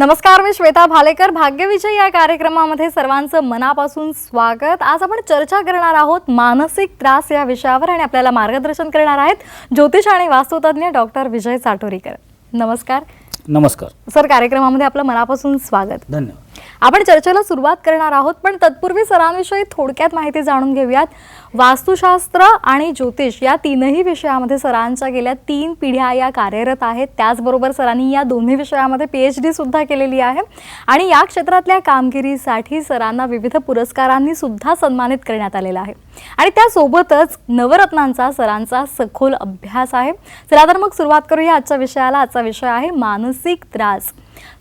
नमस्कार, मी श्वेता भालेकर. भाग्यविजय या कार्यक्रमामध्ये सर्वांचं मनापासून स्वागत. आज आपण चर्चा करणार आहोत मानसिक त्रास या विषयावर आणि आपल्याला मार्गदर्शन करणार आहेत ज्योतिष आणि वास्तुतज्ञ डॉक्टर विजय साटोरीकर. नमस्कार. नमस्कार सर, कार्यक्रमामध्ये आपलं मनापासून स्वागत. धन्यवाद. आपण चर्चेला सुरुवात करणार आहोत, पण तत्पूर्वी सरांविषयी थोडक्यात माहिती जाणून घेऊयात. वास्तुशास्त्र आणि ज्योतिष या तीनही विषयामध्ये सरांच्या गेल्या 3 पिढ्या या कार्यरत आहेत. त्याचबरोबर सरांनी या दोन्ही विषयामध्ये PhD सुद्धा केलेली आहे आणि या क्षेत्रातल्या कामगिरीसाठी सरांना विविध पुरस्कारांनी सुद्धा सन्मानित करण्यात आलेलं आहे आणि त्यासोबतच नवरत्नांचा सरांचा सखोल अभ्यास आहे. चला तर मग सुरुवात करूया आजच्या विषयाला. आजचा विषय आहे मानसिक त्रास.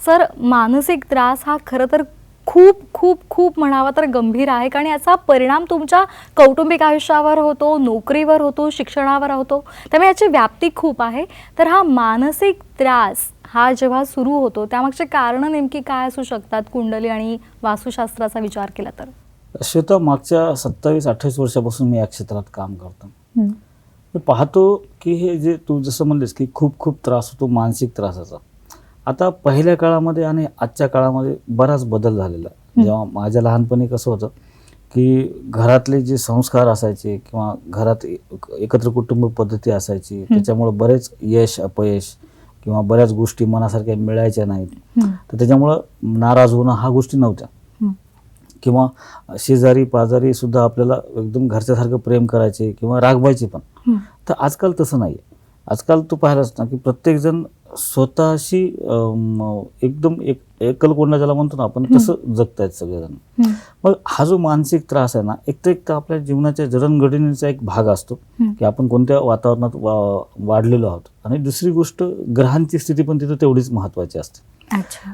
सर, मानसिक त्रास हा खरं तर खूप खूप खूप म्हणावा तर गंभीर आहे, कारण याचा परिणाम तुमच्या कौटुंबिक आयुष्यावर होतो, नोकरीवर होतो, शिक्षणावर होतो, त्यामुळे याची व्याप्ती खूप आहे. तर हा मानसिक त्रास हा जेव्हा सुरू होतो त्यामागचे कारणं नेमकी काय असू शकतात कुंडली आणि वास्तुशास्त्राचा विचार केला तर? श्वेता, मागच्या 27-28 वर्षापासून मी या क्षेत्रात काम करतो. मी पाहतो की हे जे तू जसं म्हणलेस की खूप खूप त्रास होतो मानसिक त्रासाचा. आता पहिल्या काळामध्ये आणि आजच्या काळामध्ये बराच बदल झालेला आहे. जेव्हा माझ्या लहानपणी कसं होतं की घरातले जे संस्कार असायचे किंवा घरात एकत्र कुटुंब पद्धती असायची, त्याच्यामुळे बरेच यश अपयश किंवा बऱ्याच गोष्टी मनासारख्या मिळायच्या नाहीत, तर त्याच्यामुळं नाराज होणं हा गोष्टी नव्हत्या. किंवा शेजारी पाजारी सुद्धा आपल्याला एकदम घरच्यासारखं प्रेम करायचे किंवा रागवायचे पण. तर आजकाल तसं नाही आहे. आजकाल तू पाहिलास ना की प्रत्येकजण स्वतःशी एकदम एकलकोंडा ज्याला म्हणतो ना आपण, तसं जगतायत सगळेजण. मग हा जो मानसिक त्रास आहे ना, एक तर आपल्या जीवनाच्या जडणघडणीचा एक भाग असतो की आपण कोणत्या वातावरणात वाढलेलो आहोत, आणि दुसरी गोष्ट ग्रहांची स्थिती पण तिथं तेवढीच महत्त्वाची असते.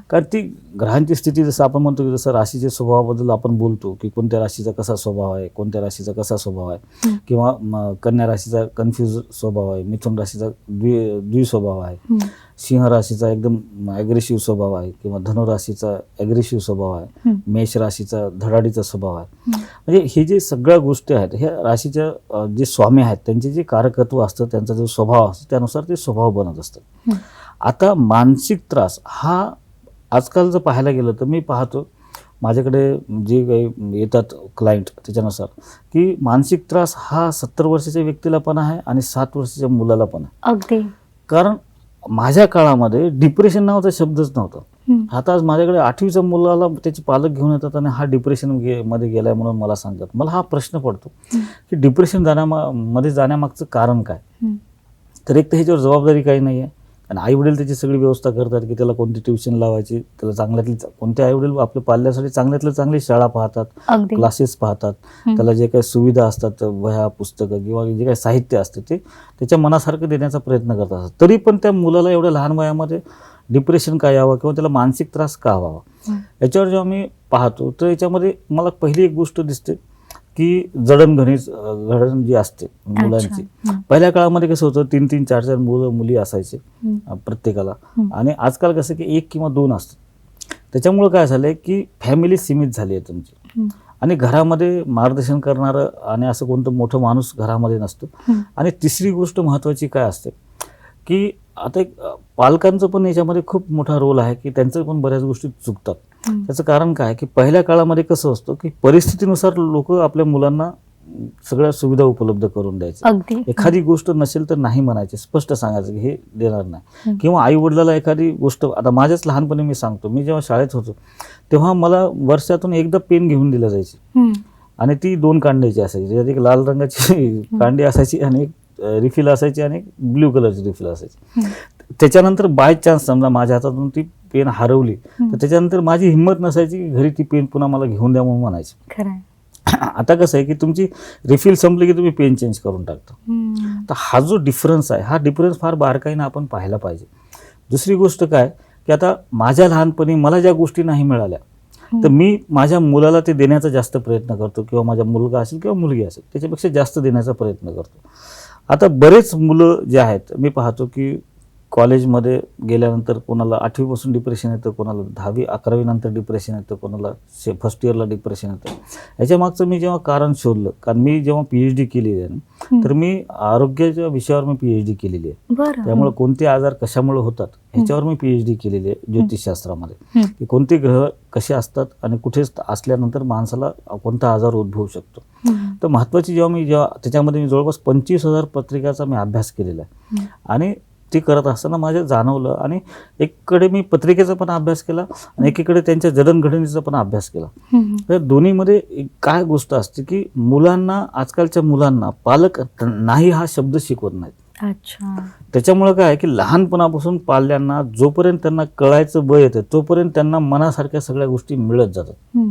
कारण ती ग्रहांची स्थिती जसं आपण म्हणतो की जसं राशीच्या स्वभावाबद्दल आपण बोलतो की कोणत्या राशीचा कसा स्वभाव आहे, कोणत्या राशीचा कसा स्वभाव आहे, किंवा कन्या राशीचा कन्फ्यूज स्वभाव आहे, मिथुन राशीचा द्विस्वभाव आहे, सिंह राशीचा एकदम ॲग्रेसिव्ह स्वभाव आहे, किंवा धनु राशीचा ॲग्रेसिव्ह स्वभाव आहे, मेष राशीचा धडाडीचा स्वभाव आहे. म्हणजे हे जे सगळ्या गोष्टी आहेत, ह्या राशीच्या जे स्वामी आहेत त्यांचे जे कारकत्व असतं, त्यांचा जो स्वभाव असतो त्यानुसार ते स्वभाव बनत असतात. आता मानसिक त्रास हा आजकाल जर पाहायला गेलं तर मी पाहतो माझ्याकडे जे काही येतात क्लायंट त्याच्यानुसार की मानसिक त्रास हा 70 वर्षाच्या व्यक्तीला पण आहे आणि 7 वर्षाच्या मुलाला पण आहे. अगदी. कारण माझ्या काळामध्ये डिप्रेशन नावाचा शब्दच नव्हता. आता आज माझ्याकडे 8वीच्या मुलाला त्याचे पालक घेऊन येतात आणि हा डिप्रेशन मध्ये गेलाय म्हणून मला सांगतात. मला हा प्रश्न पडतो की डिप्रेशन मध्ये जाण्यामागचं कारण काय? तर एक तर ह्याच्यावर जबाबदारी काही नाही आहे, आणि आई वडील त्याची सगळी व्यवस्था करतात की त्याला कोणती ट्युशन लावायची, त्याला चांगल्यातली कोणते आई वडील आपल्या पाल्यासाठी चांगल्यातल्या चांगली शाळा पाहतात, क्लासेस पाहतात, त्याला जे काही सुविधा असतात, वह्या पुस्तकं किंवा जे काही साहित्य असतं ते त्याच्या मनासारखं देण्याचा प्रयत्न करत असतात. तरी पण त्या मुलाला एवढ्या लहान वयामध्ये डिप्रेशन का यावं किंवा त्याला मानसिक त्रास का व्हावा, याच्यावर जेव्हा मी पाहतो तर याच्यामध्ये मला पहिली एक गोष्ट दिसते की जडणघडण जी असते मुलांची. पहिल्या काळामध्ये कसं होतं 3-3, 4-4 मुलं मुली असायचे प्रत्येकाला, आणि आजकाल कसं की 1 किंवा 2 असतात. त्याच्यामुळे काय झालंय की फॅमिली सीमित झाली आहे तुमची, आणि घरामध्ये मार्गदर्शन करणारं आणि असं कोणतं मोठं माणूस घरामध्ये नसतो. आणि तिसरी गोष्ट महत्त्वाची काय असते की आता एक पालकांचं पण याच्यामध्ये खूप मोठा रोल आहे की त्यांचं पण बऱ्याच गोष्टी चुकतात. त्याचं कारण काय की पहिल्या काळामध्ये कसं असतं की परिस्थितीनुसार लोक आपल्या मुलांना सगळ्या सुविधा उपलब्ध करून द्यायचे. एखादी गोष्ट नसेल तर नाही म्हणायचे, स्पष्ट सांगायचं की हे देणार नाही. किंवा आई वडिलाला एखादी गोष्ट, आता माझ्याच लहानपणी मी सांगतो, मी जेव्हा शाळेत होतो तेव्हा मला वर्षातून एकदा पेन घेऊन दिलं जायची, आणि ती 2 कांड्याची असायची. त्यात एक लाल रंगाची कांडी असायची आणि एक रिफिल असायची आणि एक ब्ल्यू कलरची रिफिल असायची. त्याच्यानंतर बाय चान्स समजा माझ्या हातातून ती पेन हरवली तर त्याच्यानंतर माझी हिंमत नसायची की घरी ती पेन पुन्हा मला घेऊन द्या म्हणून म्हणायची. आता कसं आहे की तुमची रिफिल संपली की तुम्ही पेन चेंज करून टाकता. तर हा जो डिफरन्स आहे, हा डिफरन्स फार बारकाईनं आपण पाहायला पाहिजे. दुसरी गोष्ट काय की आता माझ्या लहानपणी मला ज्या गोष्टी नाही मिळाल्या तर मी माझ्या मुलाला ते देण्याचा जास्त प्रयत्न करतो, किंवा माझा मुलगा असेल किंवा मुलगी असेल त्याच्यापेक्षा जास्त देण्याचा प्रयत्न करतो. आता बरेच मुलं जे आहेत मी पाहतो की कॉलेजमध्ये गेल्यानंतर कोणाला 8वीपासून डिप्रेशन येतं, कोणाला 10वी 11वी नंतर डिप्रेशन येतं, कोणाला फर्स्ट इयरला डिप्रेशन येतं. याच्या मागचं मी जेव्हा कारण शोधलं, कारण मी जेव्हा PhD केलेली आहे ना, तर मी आरोग्याच्या विषयावर मी PhD केलेली आहे. बरं. त्यामुळे कोणते आजार कशामुळे होतात ह्याच्यावर मी PhD केलेली आहे ज्योतिषशास्त्रामध्ये, की कोणते ग्रह कसे असतात आणि कुठे असल्यानंतर माणसाला कोणता आजार उद्भवू शकतो. तर महत्त्वाची जेव्हा त्याच्यामध्ये मी जवळपास 25,000 पत्रिकाचा मी अभ्यास केलेला आहे. आणि ती करत असताना माझ्या जाणवलं, आणि एकीकडे मी पत्रिकेचा पण अभ्यास केला आणि एकीकडे त्यांच्या जडणघडणीचा पण अभ्यास केला. तर दोन्हीमध्ये काय गोष्ट असते की मुलांना, आजकालच्या मुलांना पालक नाही हा शब्द शिकवत नाहीत. अच्छा. त्याच्यामुळे काय आहे की लहानपणापासून पाल्यांना जोपर्यंत त्यांना कळायचं वय येतं तोपर्यंत त्यांना मनासारख्या सगळ्या गोष्टी मिळत जातात.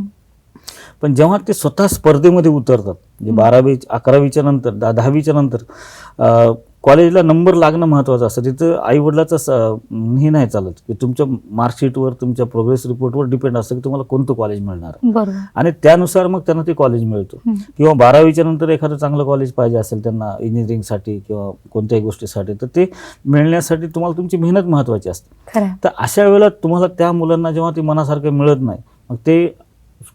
पण जेव्हा ते स्वतः स्पर्धेमध्ये उतरतात, म्हणजे 12वी 11वीच्या नंतर 10वीच्या नंतर कॉलेजला नंबर लागणं महत्त्वाचं असतं. तिथं आईवडिलाचं हे नाही चालत की तुमच्या मार्कशीटवर, तुमच्या प्रोग्रेस रिपोर्टवर डिपेंड असतं की तुम्हाला कोणतं कॉलेज मिळणार. बरोबर. आणि त्यानुसार मग त्यांना ते कॉलेज मिळतो. किंवा 12वीच्या नंतर एखादं चांगलं कॉलेज पाहिजे असेल त्यांना इंजिनिअरिंगसाठी किंवा कोणत्याही गोष्टीसाठी, तर ते मिळण्यासाठी तुम्हाला तुमची मेहनत महत्त्वाची असते. तर अशा वेळेला तुम्हाला त्या मुलांना जेव्हा ते मनासारखं मिळत नाही, मग ते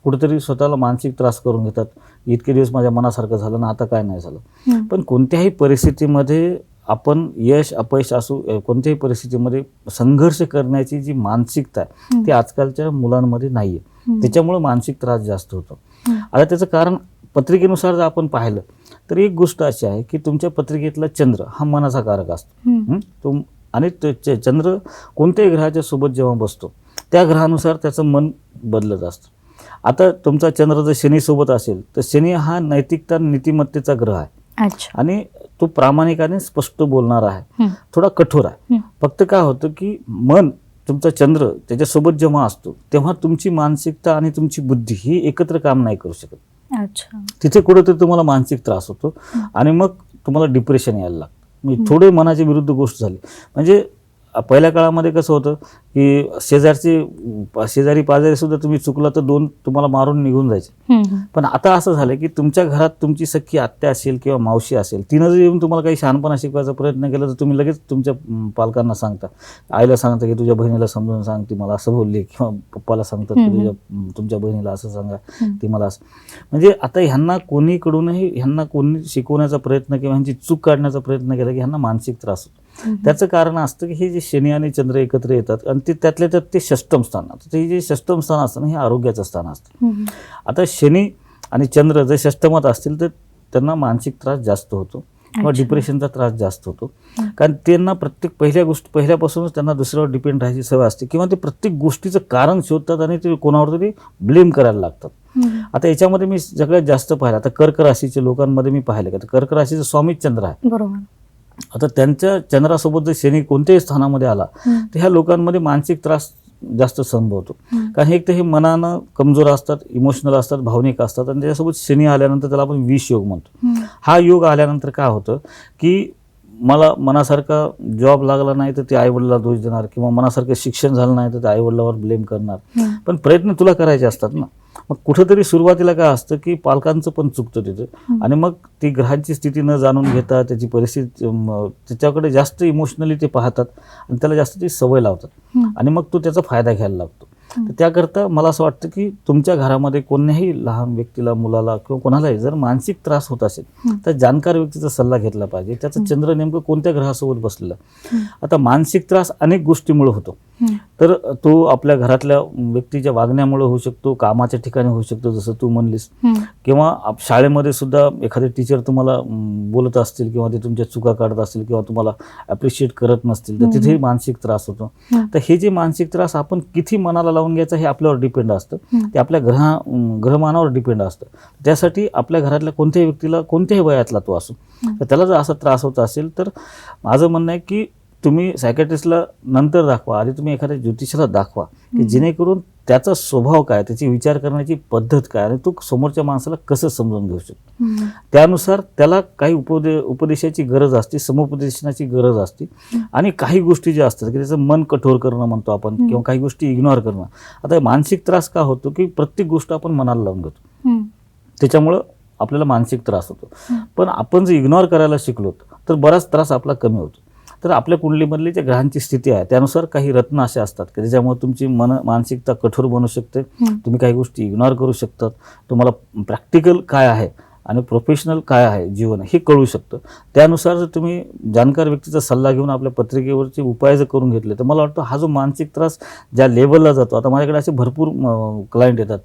कुठेतरी स्वतःला मानसिक त्रास करून घेतात. इतके दिवस माझ्या मनासारखं झालं ना, आता काय नाही झालं. पण कोणत्याही परिस्थितीमध्ये आपण यश अपयश असू, कोणत्याही परिस्थितीमध्ये संघर्ष करण्याची जी मानसिकता आहे ती आजकालच्या मुलांमध्ये नाही आहे. त्याच्यामुळे मानसिक त्रास जास्त होतो. आता त्याचं कारण पत्रिकेनुसार जर आपण पाहिलं तर एक गोष्ट अशी आहे की तुमच्या पत्रिकेतला चंद्र हा मनाचा कारक असतो. आणि चंद्र कोणत्याही ग्रहाच्या सोबत जेव्हा बसतो त्या ग्रहानुसार त्याचं मन बदलत असतं. आता तुमचा चंद्र जर शनीसोबत असेल तर शनी हा नैतिकता नीतिमत्तेचा ग्रह आहे. आणि तो प्रामाणिकाने स्पष्ट बोलणार आहे, थोडा कठोर आहे. फक्त काय होतं की मन, तुमचा चंद्र त्याच्यासोबत जेव्हा असतो तेव्हा तुमची मानसिकता आणि तुमची बुद्धी ही एकत्र काम नाही करू शकत. तिथे कुठेतरी तुम्हाला मानसिक त्रास होतो आणि मग तुम्हाला डिप्रेशन यायला लागतं. म्हणजे थोडे मनाच्या विरुद्ध गोष्ट झाली. म्हणजे पहिल्या काळामध्ये कसं होतं की शेजारी पाजारी सुद्धा तुम्ही चुकला तर 2 तुम्हाला मारून निघून जायचे. पण आता असं झालं की तुमच्या घरात तुमची सख्खी आत्या असेल किंवा मावशी असेल, तिनं जर येऊन तुम्हाला काही शहाणपणा शिकवायचा प्रयत्न केला तर तुम्ही लगेच तुमच्या पालकांना सांगता, आईला सांगता की तुझ्या बहिणीला समजून सांग, ती मला असं बोलली, किंवा पप्पाला सांगतात की तुमच्या बहिणीला असं सांगा, ती मला असं. म्हणजे आता ह्यांना कोणी शिकवण्याचा प्रयत्न किंवा ह्यांची चूक काढण्याचा प्रयत्न केला की ह्यांना मानसिक त्रास होतो. त्याचं कारण असतं की हे जे शनी आणि चंद्र एकत्र येतात आणि ते त्यातल्या त्यात ते षष्टम स्थान. ते जे षष्टम स्थान असतं ना, हे आरोग्याचं स्थान असतं. आता शनी आणि चंद्र जर षष्टमात असतील तर त्यांना मानसिक त्रास जास्त होतो किंवा डिप्रेशनचा त्रास जास्त होतो. कारण त्यांना पहिल्यापासूनच त्यांना दुसऱ्यावर डिपेंड राहायची सवय असते किंवा ते प्रत्येक गोष्टीचं कारण शोधतात आणि ते कोणावर तरी ब्लेम करायला लागतात. आता याच्यामध्ये मी सगळ्यात जास्त पाहिलं, आता कर्क राशीच्या लोकांमध्ये मी पाहिलं की कर्क राशीचं स्वामीच चंद्र आहे. बरोबर. आता त्यांच्या चंद्रासोबत जर शनी कोणत्याही स्थानामध्ये आला तर ह्या लोकांमध्ये मानसिक त्रास जास्त संभवतो. कारण एक तर हे मनानं कमजोर असतात, इमोशनल असतात, भावनिक असतात, आणि त्याच्यासोबत शनी आल्यानंतर त्याला आपण विष योग म्हणतो. हा योग आल्यानंतर काय होतं की मला मनासारखा जॉब लागला नाही तर ते आईवडिलाला दोष देणार, किंवा मनासारखं शिक्षण झालं नाही तर ते आईवडिलावर ब्लेम करणार. पण प्रयत्न तुला करायचे असतात ना. मग कुठेतरी सुरुवातीला काय असतं की पालकांचं पण चुकतं तिथं, आणि मग ती ग्रहांची स्थिती न जाणून घेता त्याची परिस्थिती त्याच्याकडे जास्त इमोशनली ते पाहतात आणि त्याला जास्त ती सवय लावतात आणि मग तो त्याचा फायदा घ्यायला लागतो. तर त्याकरता मला असं वाटतं की तुमच्या घरामध्ये कोणत्याही लहान व्यक्तीला, मुलाला किंवा कोणालाही जर मानसिक त्रास होत असेल तर जाणकार व्यक्तीचा सल्ला घेतला पाहिजे. त्याचं चंद्र नेमकं कोणत्या ग्रहासोबत बसलेलं. आता मानसिक त्रास अनेक गोष्टीमुळे होतो. तर तो आपल्या घरातल्या व्यक्तीच्या वागण्यामुळे होऊ शकतो, कामाच्या ठिकाणी होऊ शकतो जसं तू म्हणलीस, किंवा शाळेमध्ये सुद्धा एखादे टीचर तुम्हाला बोलत असतील किंवा ते तुमच्या चुका काढत असतील किंवा तुम्हाला अप्रिशिएट करत नसतील तर तिथेही मानसिक त्रास होतो. तर हे जे मानसिक त्रास आपण किती मनाला लावून घ्यायचं हे आपल्यावर डिपेंड असतं. ते आपल्या ग्रहमानावर डिपेंड असतं. त्यासाठी आपल्या घरातल्या कोणत्याही व्यक्तीला, कोणत्याही वयातला तो असो, तर त्याला जर असा त्रास होत असेल तर माझं म्हणणं आहे की तुम्ही सायकॅट्रिस्टला नंतर दाखवा, आधी तुम्ही एखाद्या ज्योतिषाला दाखवा की जेणेकरून त्याचा स्वभाव काय, त्याची विचार करण्याची पद्धत काय आणि तो समोरच्या माणसाला कसं समजून घेऊ शकतो. त्यानुसार त्याला काही उपदेशाची गरज असते, समुपदेशनाची गरज असते, आणि काही गोष्टी ज्या असतात की त्याचं मन कठोर करणं म्हणतो आपण, किंवा काही गोष्टी इग्नोर करणं. आता मानसिक त्रास का होतो की प्रत्येक गोष्ट आपण मनाला लावून घेतो, त्याच्यामुळं आपल्याला मानसिक त्रास होतो. पण आपण जर इग्नोर करायला शिकलो तर बराच त्रास आपला कमी होतो. तर आपल्या कुंडलीमधली ज्या ग्रहांची स्थिती आहे त्यानुसार काही रत्न असे असतात की त्याच्यामुळे तुमची मानसिकता कठोर बनू शकते, तुम्ही काही गोष्टी इग्नोर करू शकतात, तुम्हाला प्रॅक्टिकल काय आहे आणि प्रोफेशनल काय आहे जीवन हे कळू शकतं. त्यानुसार जर तुम्ही जाणकार व्यक्तीचा सल्ला घेऊन आपल्या पत्रिकेवरचे उपाय जर करून घेतले तर मला वाटतं हा जो मानसिक त्रास ज्या लेवलला जातो, आता माझ्याकडे असे भरपूर क्लायंट येतात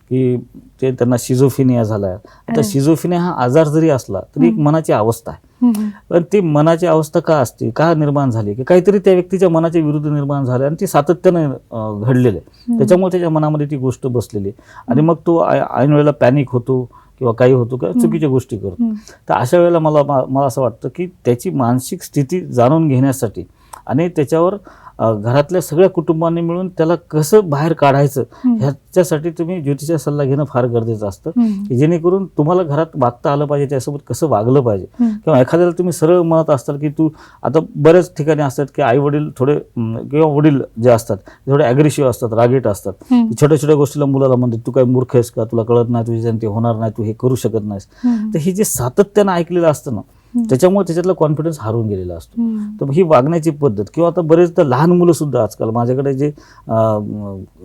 की ते त्यांना शिझोफिनिया झाला आहे. आता शिझोफिनिया हा आजार जरी असला तरी एक मनाची अवस्था आहे, पण ती मनाची अवस्था का असते, का निर्माण झाली, की काहीतरी त्या व्यक्तीच्या मनाच्या विरुद्ध निर्माण झालं आणि ती सातत्याने घडलेलं आहे, त्याच्यामुळे त्याच्या मनामध्ये ती गोष्ट बसलेली आहे आणि मग तो ऐन वेळेला पॅनिक होतो किंवा काही होतो किंवा चुकीच्या गोष्टी करतो. तर अशा वेळेला मला असं वाटतं की त्याची मानसिक स्थिती जाणून घेण्यासाठी आणि त्याच्यावर घरातल्या सगळ्या कुटुंबांनी मिळून त्याला कसं बाहेर काढायचं ह्याच्यासाठी तुम्ही ज्योतिषाचा सल्ला घेणं फार गरजेचं असतं, की जेणेकरून तुम्हाला घरात वागता आलं पाहिजे, त्यासोबत कसं वागलं पाहिजे. किंवा एखाद्याला तुम्ही सरळ म्हणत असताल की तू आता बऱ्याच ठिकाणी असतात की आई वडील थोडे किंवा वडील जे असतात थोडे ॲग्रेसिव्ह असतात, रागीट असतात, छोट्या छोट्या गोष्टीला मुलाला म्हणते तू काय मूर्ख आहेस का, तुला कळत नाही, तुझ्या ते होणार नाही, तू हे करू शकत नाहीस. तर हे जे सातत्यानं ऐकलेलं असतं ना त्याच्यामुळे त्याच्यातला कॉन्फिडन्स हरवून गेलेला असतो. तर ही वागण्याची पद्धत किंवा आता बरेचदा लहान मुलं सुद्धा आजकाल माझ्याकडे जे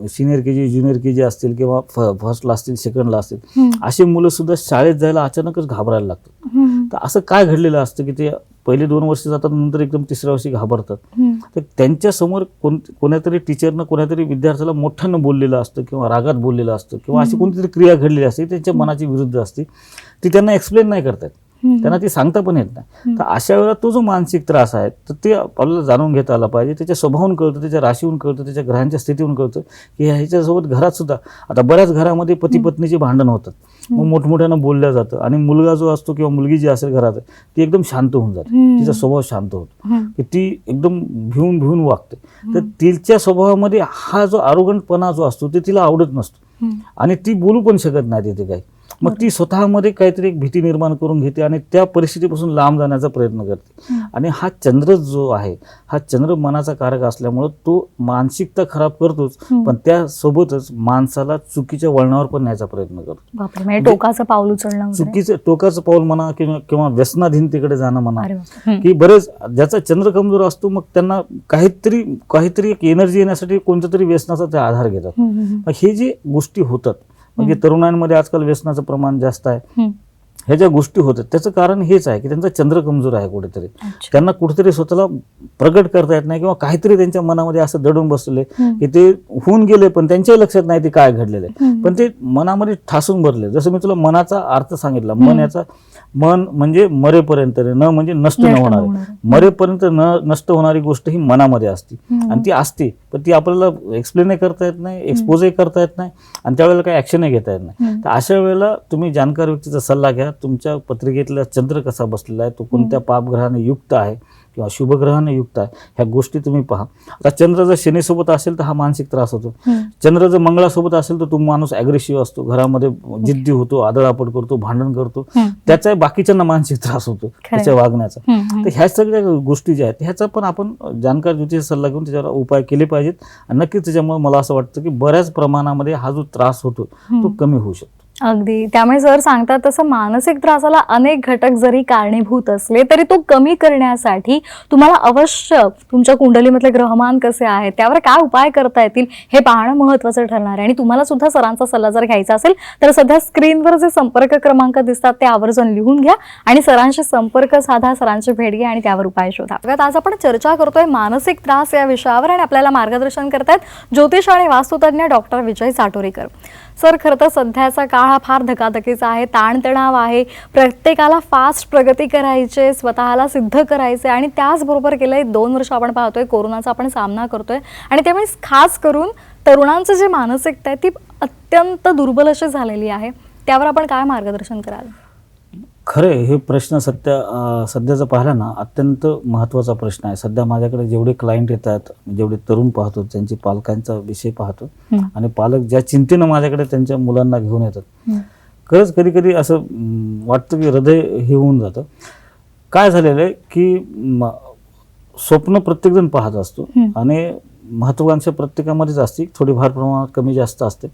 सिनियर KG ज्युनियर KG असतील किंवा फर्स्टला असतील सेकंडला असतील अशी मुलं सुद्धा शाळेत जायला अचानकच घाबरायला लागतात. तर असं काय घडलेलं असतं की ते पहिले 2 वर्ष जातात नंतर एकदम 3ऱ्या वर्षी घाबरतात. तर त्यांच्यासमोर कोणातरी टीचरनं कोणातरी विद्यार्थ्याला मोठ्यानं बोललेलं असतं किंवा रागात बोललेलं असतं किंवा अशी कोणतीतरी क्रिया घडलेली असते त्यांच्या मनाची विरुद्ध असते, ती त्यांना एक्सप्लेन नाही करतात, त्यांना ती सांगता पण येत नाही. तर अशा वेळेला तो जो मानसिक त्रास आहे तर ते आपल्याला जाणून घेता आला पाहिजे. त्याच्या स्वभावाहून कळतं, त्याच्या राशीहून कळतं, त्याच्या ग्रहांच्या स्थितीहून कळतं की ह्याच्यासोबत घरात सुद्धा आता बऱ्याच घरामध्ये पती पत्नीची भांडण होतात, मग मोठमोठ्यानं बोलल्या जातं आणि मुलगा जो असतो किंवा मुलगी जी असेल घरात ती एकदम शांत होऊन जाते, तिचा स्वभाव शांत होतो की ती एकदम भिवून वागते. तर तिच्या स्वभावामध्ये हा जो आरोगंटपणा जो असतो ते तिला आवडत नसतो आणि ती बोलू पण शकत नाही तिथे काही. मग ती स्वतःमध्ये काहीतरी एक भीती निर्माण करून घेते आणि त्या परिस्थितीपासून लांब जाण्याचा प्रयत्न करते. आणि हा चंद्र जो आहे हा चंद्र मनाचा कारक असल्यामुळं तो मानसिकता खराब करतोच, पण त्यासोबतच माणसाला चुकीच्या वळणावर पण न्यायचा प्रयत्न करतो. टोकाचं पाऊल उचलणं, टोकाचं पाऊल म्हणा किंवा व्यसनाधीनतेकडे जाणं म्हणा, की बरेच ज्याचा चंद्र कमजोर असतो मग त्यांना काहीतरी एक एनर्जी येण्यासाठी कोणत्या तरी व्यसनाचा ते आधार घेतात. मग हे जे गोष्टी होतात म्हणजे तरुणांमध्ये आजकाल व्यसनाचं प्रमाण जास्त आहे, ह्या ज्या गोष्टी होतात त्याचं कारण हेच आहे की त्यांचा चंद्र कमजोर आहे कुठेतरी, त्यांना कुठेतरी स्वतःला प्रगट करता येत नाही किंवा काहीतरी त्यांच्या मनामध्ये असं दडून बसलेले की ते होऊन गेले पण त्यांच्याही लक्षात नाही ते काय घडलेलं आहे, पण ते मनामध्ये ठासून भरले. जसं मी तुला मनाचा अर्थ सांगितला, मन म्हणजे मरेपर्यंत, न म्हणजे नष्ट न होणारे, मरेपर्यंत नष्ट होणारी गोष्ट ही मनामध्ये असते आणि ती असते पण ती आपल्याला एक्सप्लेनही करता येत नाही, एक्सपोजही करता येत नाही आणि त्यावेळेला काही ऍक्शनही घेता येत नाही. तर अशा वेळेला तुम्ही जाणकार व्यक्तीचा सल्ला घ्या. तुमच्या पत्रिकेतला चंद्र कसा बसलेला आहे, तो कोणत्या पापग्रहाने युक्त आहे किंवा शुभग्रहाने युक्त आहे, ह्या गोष्टी तुम्ही पहा. आता चंद्र जर शनीसोबत असेल तर हा मानसिक त्रास होतो, चंद्र जर मंगळासोबत असेल तर तो माणूस ॲग्रेसिव्ह असतो, घरामध्ये जिद्दी होतो, आदळापड करतो, भांडण करतो, त्याचा बाकीच्यांना मानसिक त्रास होतो त्याच्या वागण्याचा. तर ह्या सगळ्या गोष्टी ज्या आहेत ह्याचा पण आपण जाणकार ज्योतिष सल्ला घेऊन त्याच्यावर उपाय केले पाहिजेत आणि नक्कीच त्याच्यामुळे मला असं वाटतं की बऱ्याच प्रमाणामध्ये हा जो त्रास होतो तो कमी होऊ शकतो. अगदी. त्यामुळे सर सांगतात तसं मानसिक त्रासाला अनेक घटक जरी कारणीभूत असले तरी तो कमी करण्यासाठी तुम्हाला अवश्य तुमच्या कुंडलीमधले ग्रहमान कसे आहेत, त्यावर काय उपाय करता येतील हे पाहणं महत्त्वाचं ठरणार आहे. आणि तुम्हाला सुद्धा सरांचा सल्ला जर घ्यायचा असेल तर सध्या स्क्रीनवर जे संपर्क क्रमांक दिसतात ते आवर्जून लिहून घ्या आणि सरांशी संपर्क साधा, सरांची भेट घ्या आणि त्यावर उपाय शोधा. आज आपण चर्चा करतोय मानसिक त्रास या विषयावर आणि आपल्याला मार्गदर्शन करतायत ज्योतिष आणि वास्तुतज्ञ डॉक्टर विजय साटोरीकर. सर, खरं तर सध्याचा काळ हा फार धकाधकीचा आहे, ताणतणाव आहे, प्रत्येकाला फास्ट प्रगती करायची, स्वतःला सिद्ध करायचे आणि त्याचबरोबर गेले 2 वर्ष आपण पाहतोय कोरोनाचा आपण सामना करतोय आणि त्यामुळे खास करून तरुणांचं जे मानसिकता आहे ती अत्यंत दुर्बल अशी झालेली आहे. त्यावर आपण काय मार्गदर्शन कराल? खरे हे प्रश्न सध्याचा पाहिला ना अत्यंत महत्त्वाचा प्रश्न आहे. सध्या माझ्याकडे जेवढे क्लायंट येतात, जेवढे तरुण पाहतो, त्यांची पालकांचा विषय पाहतो आणि पालक ज्या चिंतेनं माझ्याकडे त्यांच्या मुलांना घेऊन येतात, खरंच कधी कधी असं वाटतं की हृदय हे होऊन जातं. काय झालेलं आहे की स्वप्न प्रत्येकजण पाहत असतो आणि महत्त्वाकांक्षा प्रत्येकामध्येच असते, थोडीफार प्रमाणात कमी जास्त असते,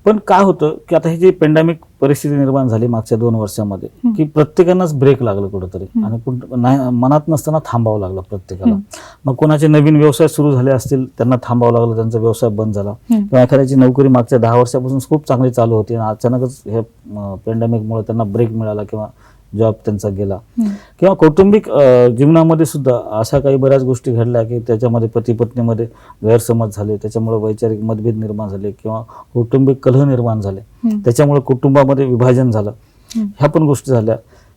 पण काय होतं की आता ही जी पेंडेमिक परिस्थिती निर्माण झाली मागच्या 2 वर्षामध्ये की प्रत्येकांनाच ब्रेक लागलं कुठंतरी आणि मनात नसताना थांबावं लागलं प्रत्येकाला. मग कोणाचे नवीन व्यवसाय सुरू झाले असतील त्यांना थांबावं लागलं, त्यांचा व्यवसाय बंद झाला, किंवा एखाद्याची नोकरी मागच्या 10 वर्षापासून खूप चांगली चालू होती आणि अचानकच हे पेंडेमिकमुळे त्यांना ब्रेक मिळाला किंवा जॉब त्यांचा गेला. किंवा कौटुंबिक जीवनामध्ये सुद्धा अशा काही बऱ्याच गोष्टी घडल्या की त्याच्यामध्ये पती पत्नीमध्ये गैरसमज झाले, त्याच्यामुळे वैचारिक मतभेद निर्माण झाले किंवा कौटुंबिक कलह निर्माण झाले, त्याच्यामुळे कुटुंबामध्ये विभाजन झालं, ह्या पण गोष्टी झाल्या.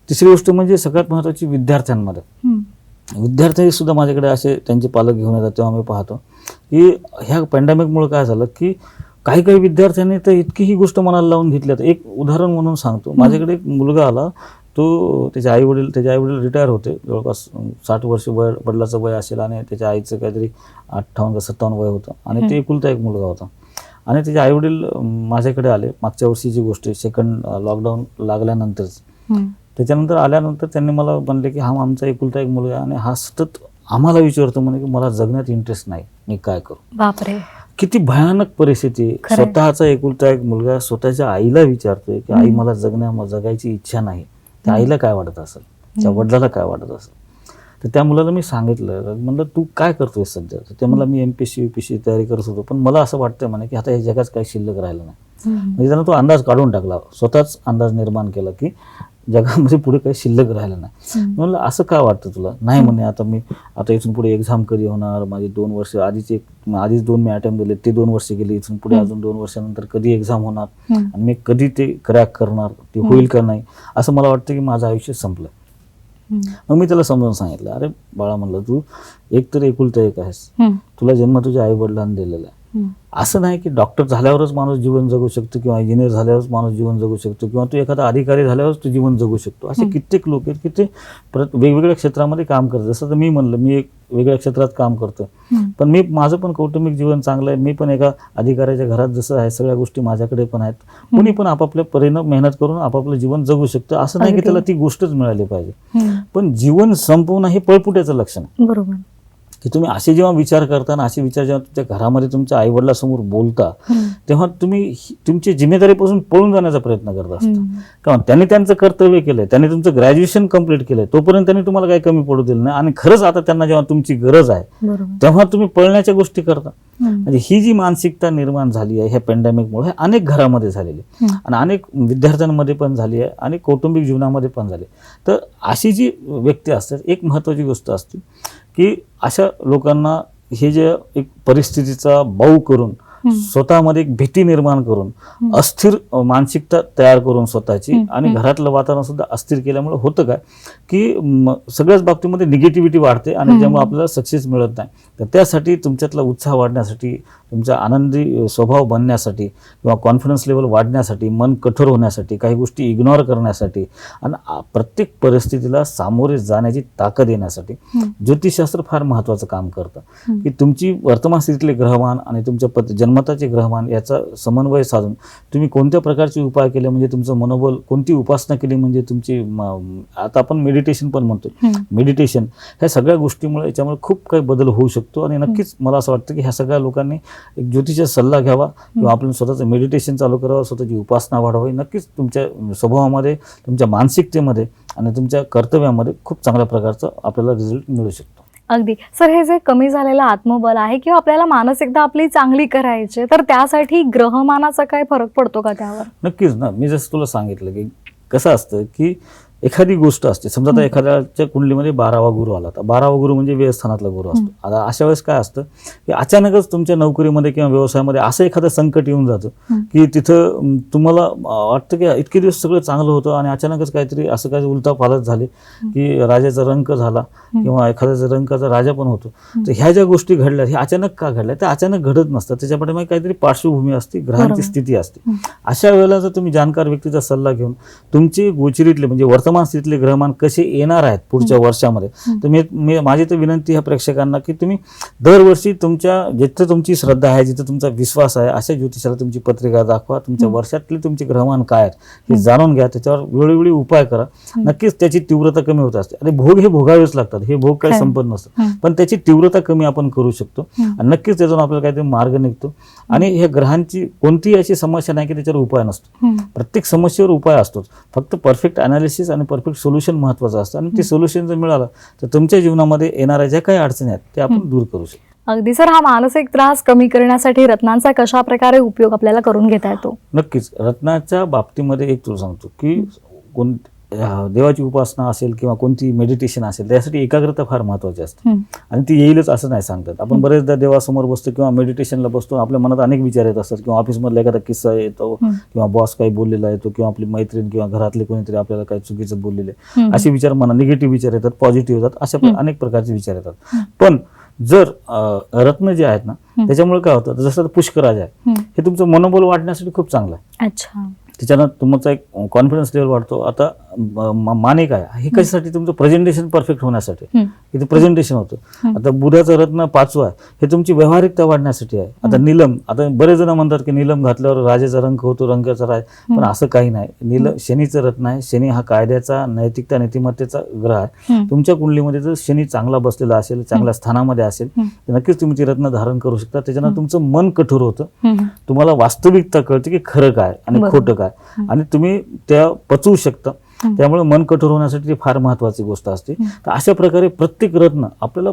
तिसरी गोष्ट म्हणजे सगळ्यात महत्त्वाची विद्यार्थ्यांमध्ये, विद्यार्थी सुद्धा माझ्याकडे असे त्यांचे पालक घेऊन येतात तेव्हा मी पाहतो की ह्या पॅन्डेमिकमुळे काय झालं की काही काही विद्यार्थ्यांनी तर इतकी ही गोष्ट मनाला लावून घेतली. एक उदाहरण म्हणून सांगतो, माझ्याकडे एक मुलगा आला, तो त्याचे आई वडील रिटायर होते, जवळपास 60 वर्ष वडिलाचं वय असेल आणि त्याच्या आईचं काहीतरी 58 का 57 वय होतं आणि ते एकुलता एक मुलगा होता. आणि त्याचे आई वडील माझ्याकडे आले मागच्या वर्षीची गोष्ट, सेकंड लॉकडाऊन लागल्यानंतरच. त्याच्यानंतर आल्यानंतर त्यांनी मला म्हणले की हा आमचा एकुलता एक मुलगा आहे आणि हा सतत आम्हाला विचारतो म्हणे की मला जगण्यात इंटरेस्ट नाही, मी काय करू. बापरे, किती किती भयानक परिस्थिती. स्वतःचा एकुलता एक मुलगा स्वतःच्या आईला विचारतोय की आई मला जगायची इच्छा नाही. त्या आईला काय वाटत असेल, त्या वडिलाला काय वाटत असेल. तर त्या मुलाला मी सांगितलं, म्हणलं तू काय करतोय सध्या. तर ते मला मी MPSC UPSC तयारी करत होतो, पण मला असं वाटतंय म्हणे की आता हे जगात काही शिल्लक राहिलं नाही. म्हणजे त्यानं तो अंदाज काढून टाकला, स्वतःच अंदाज निर्माण केला की जगामध्ये पुढे काही शिल्लक राहिलं नाही. म्हणलं असं काय वाटतं तुला. नाही म्हणे आता इथून पुढे एक्झाम कधी होणार, माझी 2 वर्ष आधीच 2 मी अटेम्प्ट दिले, ते 2 वर्ष गेले, इथून पुढे अजून 2 वर्षानंतर कधी एक्झाम होणार आणि मी कधी ते क्रॅक करणार, ते होईल का नाही, असं मला वाटतं की माझं आयुष्य संपलं. मग मी त्याला समजावून सांगितलं, अरे बाळा म्हणलं तू एक तर एकुलता एक आहेस, तुला जन्म तुझ्या आई वडिलांनी दिलेला आहे. असं नाही की डॉक्टर झाल्यावरच माणूस जीवन जगू शकतो किंवा इंजिनियर झाल्यावरच माणूस जीवन जगू शकतो किंवा तू एखादा अधिकारी झाल्यावरच तू जीवन जगू शकतो. असे कित्येक लोक आहेत की ते वेगवेगळ्या क्षेत्रामध्ये काम करतात. जसं तर मी म्हणलं मी एक वेगळ्या क्षेत्रात काम करतो, पण माझं पण कौटुंबिक जीवन चांगलं आहे. मी पण एका अधिकाऱ्याच्या घरात जसं आहे, सगळ्या गोष्टी माझ्याकडे पण आहेत. कुणी पण आपापल्या परीनं मेहनत करून आपापलं जीवन जगू शकतं. असं नाही की त्याला ती गोष्टच मिळाली पाहिजे. पण जीवन संपवणं हे पळपुट्याचं लक्षण आहे. बरोबर, की तुम्ही असे जेव्हा विचार करता आणि असे विचार जेव्हा तुमच्या घरामध्ये तुमच्या आई वडिलांसमोर बोलता, तेव्हा तुम्ही तुमची जिम्मेदारीपासून पळून जाण्याचा प्रयत्न करत असता. कारण त्यांनी त्यांचं कर्तव्य केलंय, त्यांनी तुमचं ग्रॅज्युएशन कंप्लीट केलंय, तोपर्यंत त्यांनी तुम्हाला काही कमी पडू दिलं नाही आणि खरंच आता त्यांना जेव्हा तुमची गरज आहे तेव्हा तुम्ही पळण्याच्या गोष्टी करता. म्हणजे ही जी मानसिकता निर्माण झाली आहे ह्या पॅन्डेमिकमुळे अनेक घरामध्ये झालेली आणि अनेक विद्यार्थ्यांमध्ये पण झाली आहे आणि कौटुंबिक जीवनामध्ये पण झाली. तर अशी जी व्यक्ती असतात, एक महत्त्वाची गोष्ट असते की अशा लोकांना हे जे एक परिस्थितीचा बाऊ करून स्वतःमध्ये एक भीती निर्माण करून अस्थिर मानसिकता तयार करून स्वतःची आणि घरातलं वातावरण सुद्धा अस्थिर केल्यामुळे होतं काय की सगळ्याच बाबतीमध्ये निगेटिव्हिटी वाढते आणि त्यामुळे आपल्याला सक्सेस मिळत नाही. तर त्यासाठी तुमच्यातला उत्साह वाढण्यासाठी, तुमचा आनंदी स्वभाव बनण्यासाठी किंवा कॉन्फिडन्स लेवल वाढण्यासाठी, मन कठोर होण्यासाठी, काही गोष्टी इग्नोर करण्यासाठी आणि प्रत्येक परिस्थितीला सामोरे जाण्याची ताकद येण्यासाठी ज्योतिषशास्त्र फार महत्त्वाचं काम करतं. की तुमची वर्तमान स्थितीतले ग्रहमान आणि तुमच्या जन्मताचे ग्रहमान याचा समन्वय साधून तुम्ही कोणत्या प्रकारचे उपाय केले म्हणजे तुमचं मनोबल, कोणती उपासना केली म्हणजे तुमची, आता आपण मेडिटेशन पण म्हणतो, मेडिटेशन ह्या सगळ्या गोष्टीमुळे याच्यामुळे खूप काही बदल होऊ शकतो. आणि नक्कीच मला असं वाटतं की ह्या सगळ्या लोकांनी एक ज्योतिषाचा सल्ला घ्यावा किंवा आपण स्वतःचं मेडिटेशन चालू करावं, स्वतःची उपासना वाढवावी. नक्कीच तुमच्या स्वभावामध्ये, तुमच्या मानसिकतेमध्ये आणि तुमच्या कर्तव्यामध्ये खूप चांगल्या प्रकारचा आपल्याला रिझल्ट मिळू शकतो. अगदी सर, हे जे कमी झालेलं आत्मबल आहे किंवा आपल्याला मानसिकता आपली चांगली करायची, तर त्यासाठी ग्रहमानाचा काय फरक पडतो का त्यावर? नक्कीच ना. मी जसं तुला सांगितलं की कसं असतं की एखादी गोष्ट असते, समजा आता एखाद्याच्या कुंडलीमध्ये 12वा गुरु आला, तर 12वा गुरु म्हणजे व्ययस्थानातला गुरु असतो. आता अशा वेळेस काय असतं की अचानकच तुमच्या नोकरीमध्ये किंवा व्यवसायामध्ये असं एखादं संकट येऊन जातं की तिथं तुम्हाला वाटतं की इतके दिवस सगळं चांगलं होतं आणि अचानकच काहीतरी असं काही उलथापालथ झाली की राजाचा रंक झाला किंवा एखाद्याचा रंकाचा राजा पण होतो. तर ह्या ज्या गोष्टी घडल्या हे अचानक का घडल्या, त्या अचानक घडत नसतात. त्याच्या पाठीमागे काहीतरी पार्श्वभूमी असते, ग्रहांची स्थिती असते. अशा वेळेला जर तुम्ही जाणकार व्यक्तीचा सल्ला घेऊन तुमचे गोचरीतले म्हणजे वर्तमान वर्तमान स्थितीतले ग्रहमान कसे येणार आहेत पुढच्या वर्षामध्ये, तर माझी तर विनंती ह्या प्रेक्षकांना की तुम्ही दरवर्षी तुमच्या जिथे तुमची श्रद्धा आहे, जिथे तुमचा विश्वास आहे, अशा ज्योतिषाला तुमची पत्रिका दाखवा, तुमच्या वर्षातले तुमचे ग्रहमान काय आहेत हे जाणून घ्या, त्याच्यावर वेळोवेळी उपाय करा. नक्कीच त्याची तीव्रता कमी होत असते. आणि भोग हे भोगावेच लागतात, हे भोग काही संपत नसतं, पण त्याची तीव्रता कमी आपण करू शकतो आणि नक्कीच त्यातून आपल्याला काहीतरी मार्ग निघतो. आणि ह्या ग्रहांची कोणतीही अशी समस्या नाही की त्याच्यावर उपाय नसतो. प्रत्येक समस्येवर उपाय असतोच, फक्त परफेक्ट अनालिसिस आणि परफेक्ट सोल्युशन महत्वाचं असतं. आणि ते सोल्युशन जर मिळालं तर तुमच्या जीवनामध्ये येणाऱ्या ज्या काही अडचणी आहेत ते आपण दूर करू शकतो. अगदी सर, हा मानसिक त्रास कमी करण्यासाठी रत्नांचा कशा प्रकारे उपयोग आपल्याला करून घेता येतो? नक्कीच रत्नाच्या बाबतीमध्ये एक तुला सांगतो की देवाची उपासना असेल किंवा कोणती मेडिटेशन असेल, त्यासाठी एकाग्रता फार महत्वाची असते आणि ती येईलच असं नाही सांगतात. आपण बरेचदा देवासमोर बसतो किंवा मेडिटेशनला बसतो, आपल्या मनात अनेक विचार येत असतात किंवा ऑफिसमधला एखादा किस्सा येतो किंवा बॉस काही बोललेला येतो किंवा आपली मैत्रीण किंवा घरातले कोणीतरी आपल्याला काही चुकीचं बोललेले, असे विचार मना निगेटिव्ह विचार येतात, पॉझिटिव्ह येतात, अशा अनेक प्रकारचे विचार येतात. पण जर रत्न जे आहेत ना त्याच्यामुळे काय होतं, जसं पुष्कराज आहे हे तुमचं मनोबल वाढण्यासाठी खूप चांगलं आहे. अच्छा. त्याच्यानं तुमचा एक कॉन्फिडन्स लेवल वाढतो. आता माने काय हे कशासाठी, तुमचं प्रेझेंटेशन परफेक्ट होण्यासाठी, इथे प्रेझेंटेशन होतं. आता बुधाचं रत्न 5वं आहे, हे तुमची व्यावहारिकता वाढण्यासाठी आहे. आता नीलम, आता बरेच जण म्हणतात की नीलम घातल्यावर राजाचा रंग होतो, रंगाचा राज, पण असं काही नाही. शनीचं रत्न आहे. शनी हा कायद्याचा, नैतिकता, नीतिमत्तेचा ग्रह आहे. तुमच्या कुंडलीमध्ये जर शनी चांगला बसलेला असेल, चांगल्या स्थानामध्ये असेल, तर नक्कीच तुम्ही ती रत्न धारण करू शकता. त्याच्यानं तुमचं मन कठोर होतं, तुम्हाला वास्तविकता कळते की खरं काय आणि खोटं काय, आणि तुम्ही त्या पचवू शकता. त्यामुळे मन कठोर होण्यासाठी ती फार महत्वाची गोष्ट असते. तर अशा प्रकारे प्रत्येक रत्न आपल्याला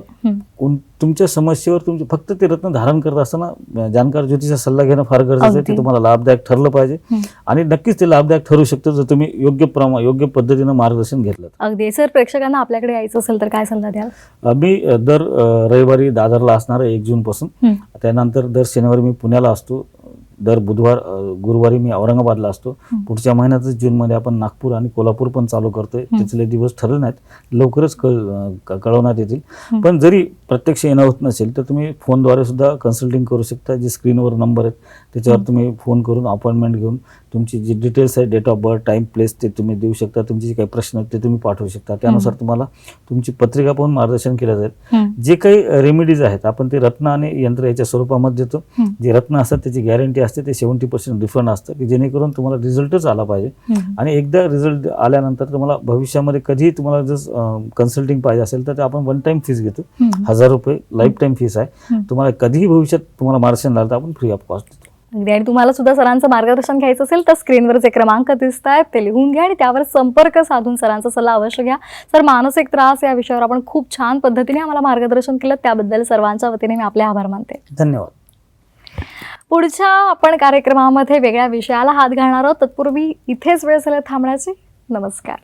तुमच्या समस्येवर तुमचे फक्त ते रत्न धारण करत असताना जाणकार ज्योतिषाचा सल्ला घेणं फार गरजेचं आहे. ते तुम्हाला लाभदायक ठरलं पाहिजे आणि नक्कीच ते लाभदायक ठरू शकतं जर तुम्ही योग्य पद्धतीनं मार्गदर्शन घेतलं. अगदी सर, प्रेक्षकांना आपल्याकडे यायचं असेल तर काय सल्ला द्याल? मी दर रविवारी दादरला असणार आहे 1 जून पासून. त्यानंतर दर शनिवारी मी पुण्याला असतो. दर गुरुवारी मी औरंगाबादला असतो. पुढच्या महिन्यातच जूनमध्ये आपण नागपूर आणि कोल्हापूर पण चालू करतोय. तिथले दिवस ठरले नाहीत, लवकरच कळवण्यात येतील. पण जरी प्रत्यक्ष येणं होत नसेल तर तुम्ही फोनद्वारे सुद्धा कन्सल्टिंग करू शकता. जे स्क्रीनवर नंबर आहेत त्याच्यावर तुम्ही फोन करून अपॉइंटमेंट घेऊन तुमची जी डिटेल्स आहेत, date of birth, time, place, ते तुम्ही देऊ शकता. तुमचे जे काही प्रश्न आहेत ते तुम्ही पाठवू शकता. त्यानुसार तुम्हाला तुमची पत्रिका पाहून मार्गदर्शन केलं जाईल. जे काही रेमेडीज आहेत आपण ते रत्न आणि यंत्र याच्या स्वरूपामध्ये देतो. जे रत्न असतात त्याची गॅरंटी असते, ते 70% रिफंड असतं की जेणेकरून तुम्हाला रिझल्टच आला पाहिजे. आणि एकदा रिझल्ट आल्यानंतर तुम्हाला भविष्यामध्ये कधीही तुम्हाला जर कन्सल्टिंग पाहिजे असेल तर आपण 1 टाइम फीस घेतो. 1000 रुपये लाईफ टाईम फीस आहे. तुम्हाला कधीही भविष्यात तुम्हाला मार्गदर्शन लागलं तर आपण फ्री ऑफ कॉस्ट देतो. आणि तुम्हाला सुद्धा सरांचं मार्गदर्शन घ्यायचं असेल तर स्क्रीनवर जे क्रमांक दिसत आहेत ते लिहून घ्या आणि त्यावर संपर्क साधून सरांचा सल्ला अवश्य घ्या. सर, मानसिक त्रास या विषयावर आपण खूप छान पद्धतीने आम्हाला मार्गदर्शन केलं, त्याबद्दल सर्वांच्या वतीने मी आपले आभार मानते. धन्यवाद. पुढच्या आपण कार्यक्रमामध्ये वेगळ्या विषयाला हात घालणार आहोत. तत्पूर्वी इथेच वेळ झाला थांबण्याची. नमस्कार.